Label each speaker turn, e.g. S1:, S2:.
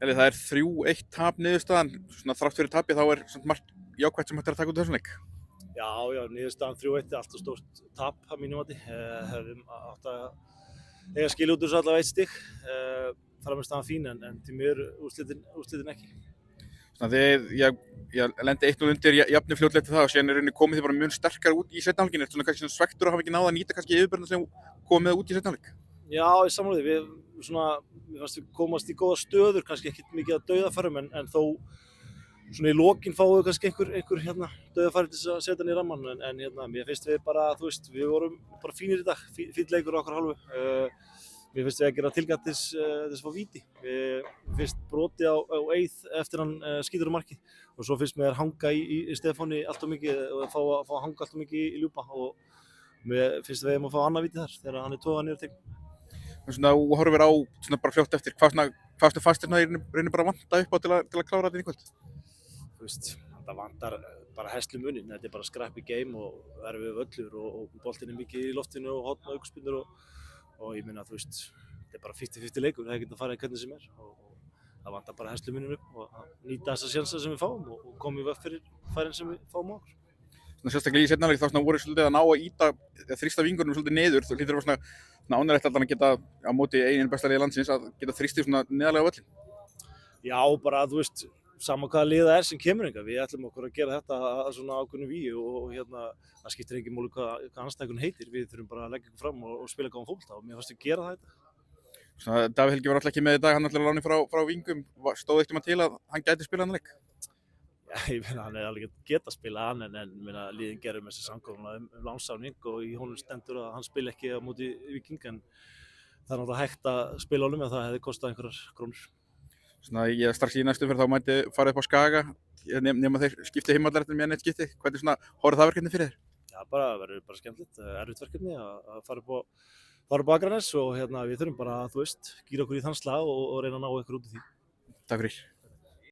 S1: Elli, það er 3-1 tap niðurstaðan, svona þrátt fyrir tapið þá samt margt jákvætt sem hægt að taka út þessum leik.
S2: Já, niðurstaðan 3-1 allt of stórt tap að mínu mati. Hefðum átt að eiga skilja út úr þessu allavega 1 stig. Frammistaðan fín en því miður úrslitin ekki.
S1: Svona þegar ég lendi 1-0 undir jafnir fljótlega eftir það og síðan rauninni komið þið bara mjög sterkar út í seinni hálfleikinn. Ertu svona kannski svona svekktur að hafa ekki náð að nýta kannski yfirbörðina sem komið út í seinni hálfleik?
S2: Já, ég sammála því. Mér fannst við komast í góða stöður, kannski ekkert mikið að dauðafærum en þó svona í lokin fáum við kannski einhver dauðafæri til að setja hann í rammann en mér finnst við bara, við vorum bara fínir í dag, fínn leikur á okkar hálfu. Mér finnst við að gera tilkall til þess að fá víti. Mér finnst brotið á Eið eftir hann skýtur á markið og svo finnst mér hanga í Stefáni allt of mikið og fá að hanga allt of mikið í ljúpa og mér finnst við að fá annað víti þar þegar hann togað niður til.
S1: Svona þú horfir á svona bara fljótt eftir, hvað fannst þér í rauninni bara vanta upp á til að klára þetta í kvöld?
S2: Það vantar bara herslumuninn, þetta er bara scrappy game og erfið völlur og boltinn er mikið í loftinu og horn og aukaspyrnur og ég meina þetta er bara 50-50 leikur, það getur að fara í hvernig sem og það vantar bara herslumuninn upp og að nýta þessa sjansa sem við fáum og koma í veg fyrir færin sem við fáum á okkur.
S1: Svona sérstaklega í seinni hálfleik þá voru svolítið að ná að þrýsta vingurnum svolítið niður, þú hlýtur að vera svona ánægilegt allan að geta á móti eigin besta liði landsins að geta þrýstið svona neðarlega á völlinn.
S2: Já, bara sama hvaða lið það er sem kemur hingað, við ætlum okkur að gera þetta að svona ákveðnu vígi og það skiptir engin máli hvað andstæðingurinn heitir, við þurfum bara að leggja okkur fram og spila góðan fótbolta og mér fannst við gera það.
S1: Svona Davíð Helgi var alltaf ekki með í dag, hann ætlaði að láni frá Vingum, stóð eitt til að hann gæti spilað hann leik?
S2: Já, ég meina hann alveg geta spilað hann en liðin gerum þessi samkomulag lánssamning og í honum stendur að hann spila ekki á móti Víking en það er náttúrulega hægt að spila honum ef það hefði kostað einhverjar krónur.
S1: Svona strax í næstu fyrir þá mætti fara upp á Skaga nema þeir skipti heimavallarinn með eitt skipti. Hvernig svona horfði það verkefni fyrir þér?
S2: Já, verður bara skemmtilegt, erfitt verkefni að fara upp á Akranes og við þurfum bara að gíra okkur í þann slag og reyna að ná ykkur út í því.
S1: Takk fyrir.